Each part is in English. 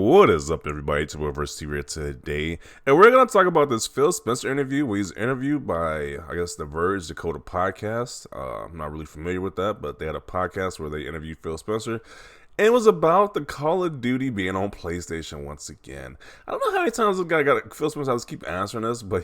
What is up, everybody? It's your vs. here today, and we're gonna talk about this Phil Spencer interview where he's interviewed by, I guess, the Verge, the COD podcast. I'm not really familiar with that, but they had a podcast where they interviewed Phil Spencer, and it was about the Call of Duty being on PlayStation once again. I don't know how many times this guy got Phil Spencer. I just keep answering this, but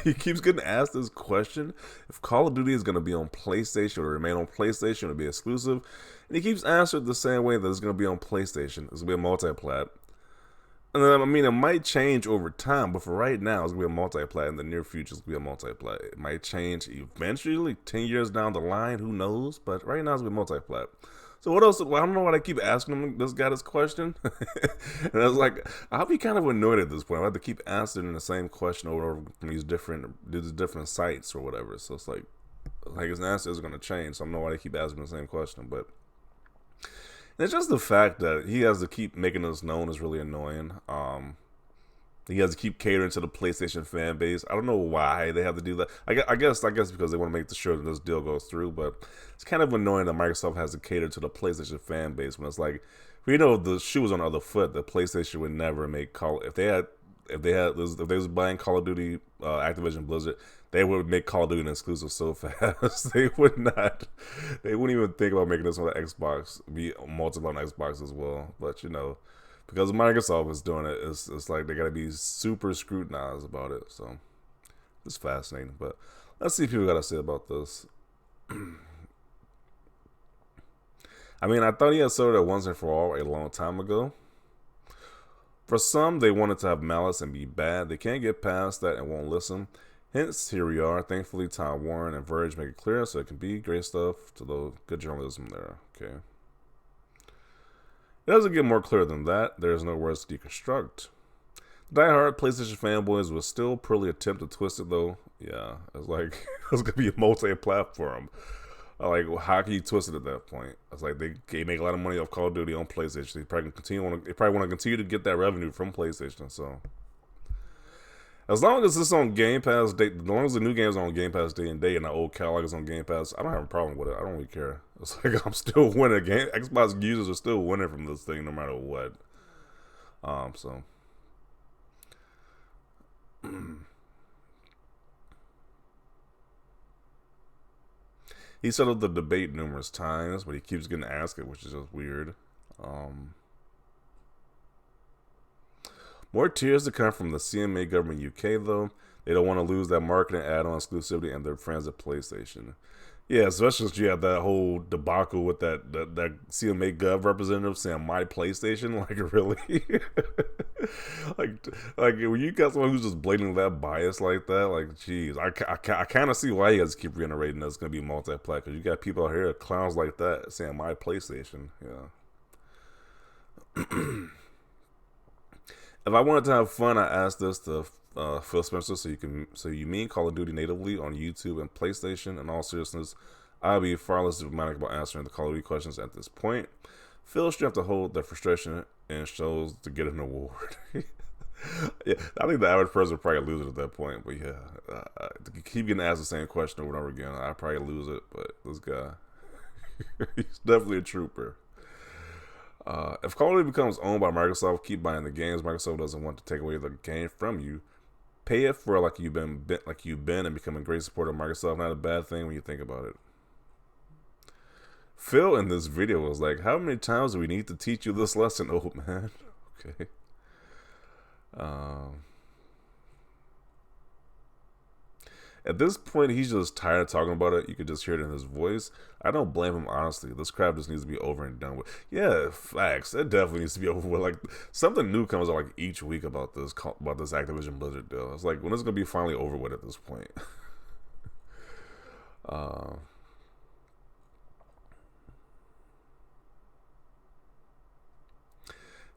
he keeps getting asked this question: if Call of Duty is gonna be on PlayStation or remain on PlayStation or be exclusive. And he keeps answering the same way that it's going to be on PlayStation. It's going to be a multi-plat. And then, I mean, it might change over time, but for right now, it's going to be a multi-plat. In the near future, it's going to be a multi-plat. It might change eventually, like 10 years down the line, who knows? But right now, it's going to be multi-plat. So what else? Well, I don't know why I keep asking him this guy this question. And I was like, I'll be kind of annoyed at this point. I have to keep answering the same question over and over from these different sites or whatever. So it's like his answer is going to change. So I don't know why they keep asking the same question, but. And it's just the fact that he has to keep making this known is really annoying. He has to keep catering to the PlayStation fan base. I don't know why they have to do that. I guess because they want to make sure that this deal goes through. But it's kind of annoying that Microsoft has to cater to the PlayStation fan base when it's like, the shoe was on the other foot. The PlayStation would never make Call if they was buying Call of Duty, Activision Blizzard, they would make Call of Duty an exclusive so fast. They wouldn't even think about making this on the Xbox, be multiple on Xbox as well. But because Microsoft is doing it, it's like they gotta be super scrutinized about it. So it's fascinating. But let's see what people gotta say about this. I mean, I thought he had sorted it once and for all a long time ago. For some, they wanted to have malice and be bad. They can't get past that and won't listen. Hence, here we are. Thankfully, Tom Warren and Verge make it clear, so it can be great stuff to the good journalism there. Okay. It doesn't get more clear than that. There's no words to deconstruct. The diehard PlayStation fanboys will still poorly attempt to twist it, though. Yeah, it's like it's gonna be a multi-platform. Like, how can you twist it at that point? It's like they make a lot of money off Call of Duty on PlayStation. They probably want to continue to get that revenue from PlayStation. So, as long as it's on Game Pass, as long as the new game's on Game Pass day and day, and the old catalog is on Game Pass, I don't have a problem with it. I don't really care. It's like I'm still winning. Xbox users are still winning from this thing, no matter what. So. He settled the debate numerous times, but he keeps getting asked it, which is just weird. More tears to come from the CMA government UK, though. They don't want to lose that marketing add-on exclusivity and their friends at PlayStation. Yeah, especially since you have that whole debacle with that CMA Gov representative saying my PlayStation. Like, really? like when you got someone who's just blatantly that biased like that, like, geez, I kind of see why you guys keep reiterating that it's going to be multi-plat, because you got people out here, clowns like that, saying my PlayStation. Yeah. If I wanted to have fun, I asked this to Phil Spencer, so you mean Call of Duty natively on YouTube and PlayStation? In all seriousness, I'll be far less diplomatic about answering the Call of Duty questions at this point. Phil should have to hold their frustration and shows to get an award. Yeah, I think the average person would probably lose it at that point. But yeah, to keep getting asked the same question over and over again, I'd probably lose it. But this guy, he's definitely a trooper. If Call of Duty becomes owned by Microsoft, keep buying the games. Microsoft doesn't want to take away the game from you. Pay it for like you've been and become a great supporter of Microsoft. Not a bad thing when you think about it. Phil in this video was like, "How many times do we need to teach you this lesson, old man?" Okay. At this point, he's just tired of talking about it. You could just hear it in his voice. I don't blame him, honestly. This crap just needs to be over and done with. Yeah, facts. It definitely needs to be over with. Like, something new comes out like each week about this Activision Blizzard deal. It's like, when is it going to be finally over with at this point?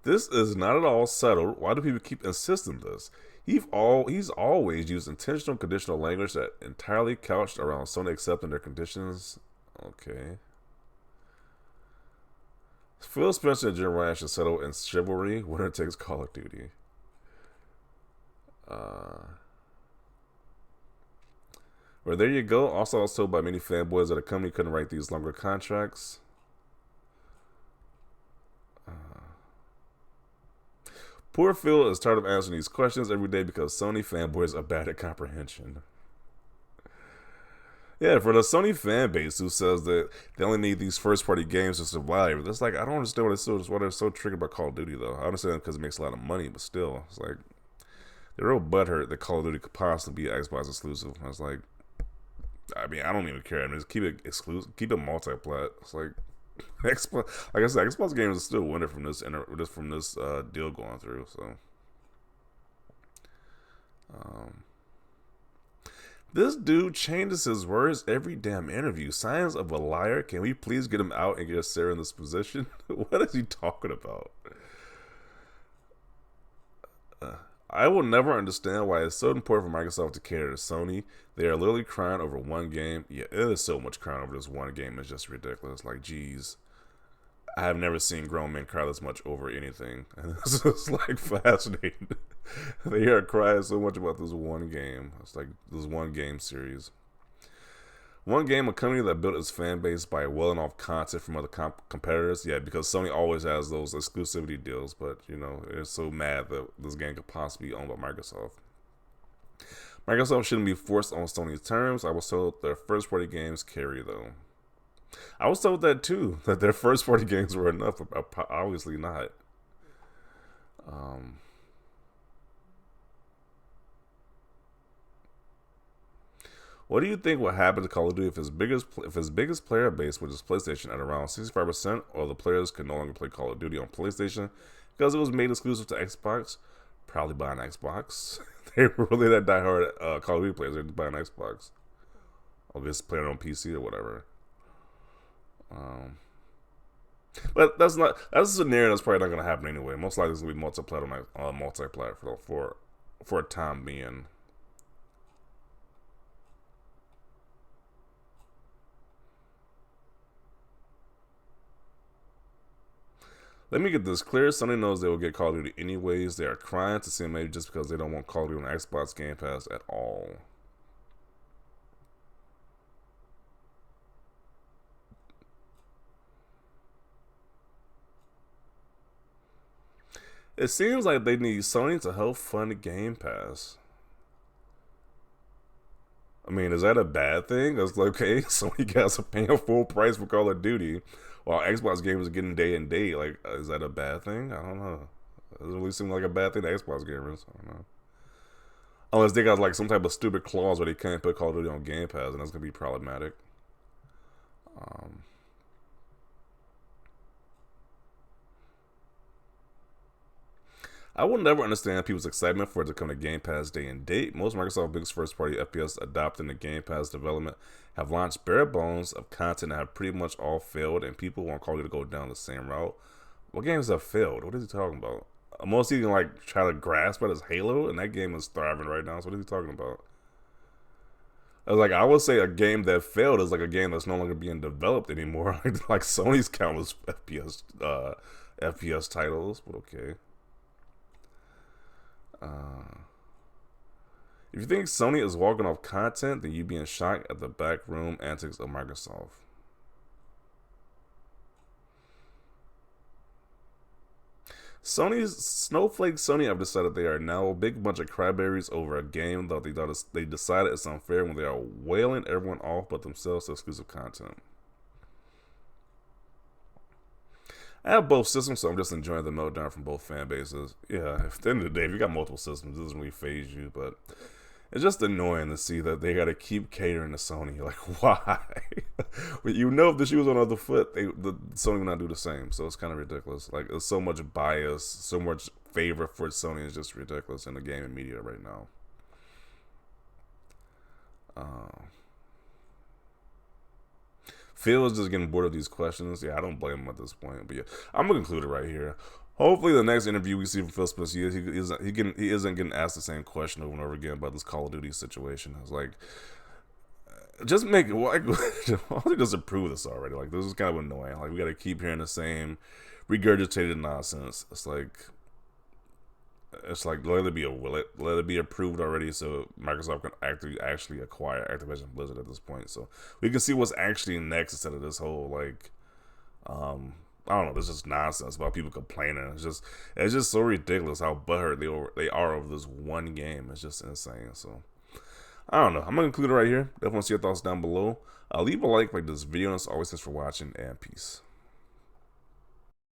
This is not at all settled. Why do people keep insisting this? He's always used intentional conditional language that entirely couched around Sony accepting their conditions. Okay. Phil Spencer and Jim Ryan should settle in chivalry. Winner takes Call of Duty. Well, there you go. Also, I was told by many fanboys that a company couldn't write these longer contracts. Poor Phil is tired of answering these questions every day because Sony fanboys are bad at comprehension. Yeah, for the Sony fan base who says that they only need these first party games to survive, that's like, I don't understand why they're so triggered about Call of Duty though. I understand because it makes a lot of money, but still, it's like they're real butthurt that Call of Duty could possibly be Xbox exclusive. I was like, I mean, I don't even care. I mean, just keep it exclusive, keep it multi-plat. It's like Xbox, like I said, Xbox games are still winning from this deal going through. So, um, this dude changes his words every damn interview. Signs of a liar. Can we please get him out and get Sarah in this position? What is he talking about? I will never understand why it's so important for Microsoft to cater to Sony. They are literally crying over one game. Yeah, it is so much crying over this one game. It's just ridiculous. Like, geez, I have never seen grown men cry this much over anything. And it's just like fascinating. They are crying so much about this one game. It's like this one game series. One game, a company that built its fan base by welling off content from other competitors. Yeah, because Sony always has those exclusivity deals, but, you know, they're so mad that this game could possibly be owned by Microsoft. Microsoft shouldn't be forced on Sony's terms. I was told their first-party games carry, though. I was told that, too, that their first-party games were enough, but obviously not. What do you think will happen to Call of Duty if his biggest player base, which is PlayStation, at around 65%, or the players can no longer play Call of Duty on PlayStation because it was made exclusive to Xbox? Probably buy an Xbox. They were really that diehard Call of Duty players. They'd buy an Xbox, or just play it on PC or whatever. But that's a scenario that's probably not going to happen anyway. Most likely it's going to be multi-platform for a time being. Let me get this clear. Sony knows they will get Call of Duty anyways. They are crying to see maybe just because they don't want Call of Duty on Xbox Game Pass at all. It seems like they need Sony to help fund Game Pass. I mean, is that a bad thing? It's like, okay, Sony guys are paying full price for Call of Duty, while Xbox gamers are getting day and day. Like, is that a bad thing? I don't know. It doesn't really seem like a bad thing to Xbox gamers. I don't know. Unless they got like some type of stupid clause where they can't put Call of Duty on Game Pass, and that's gonna be problematic. I will never understand people's excitement for it to come to Game Pass day and date. Most Microsoft biggest first-party FPS adopting the Game Pass development have launched bare bones of content that have pretty much all failed, and people want Call of Duty to go down the same route. What games have failed? What is he talking about? Most he can like try to grasp at is Halo, and that game is thriving right now. So what is he talking about? I would say a game that failed is like a game that's no longer being developed anymore. Like Sony's countless FPS titles, but okay. If you think Sony is walking off content, then you'd be in shock at the backroom antics of Microsoft. Sony have decided they are now a big bunch of cryberries over a game that they decided it's unfair when they are wailing everyone off but themselves to exclusive content. I have both systems, so I'm just enjoying the meltdown from both fan bases. Yeah, at the end of the day, if you got multiple systems, it doesn't really phase you, but it's just annoying to see that they got to keep catering to Sony. Like, why? You know, if the shoe was on the other foot, Sony would not do the same. So it's kind of ridiculous. Like, there's so much bias, so much favor for Sony is just ridiculous in the gaming media right now. Phil is just getting bored of these questions. Yeah, I don't blame him at this point. But yeah, I'm gonna conclude it right here. Hopefully, the next interview we see from Phil Spencer, he isn't getting asked the same question over and over again about this Call of Duty situation. It's like, just make it. Why don't you just approve this already? Like, this is kind of annoying. Like, we got to keep hearing the same regurgitated nonsense. It's like let it be approved already, so Microsoft can actually acquire Activision Blizzard at this point, so we can see what's actually next instead of this whole like I don't know. There's just nonsense about people complaining. It's just so ridiculous how butthurt they are over this one game. It's just insane. So I don't know. I'm gonna conclude it right here. Definitely want to see your thoughts down below. Leave a like this video. And as always, thanks for watching, and peace.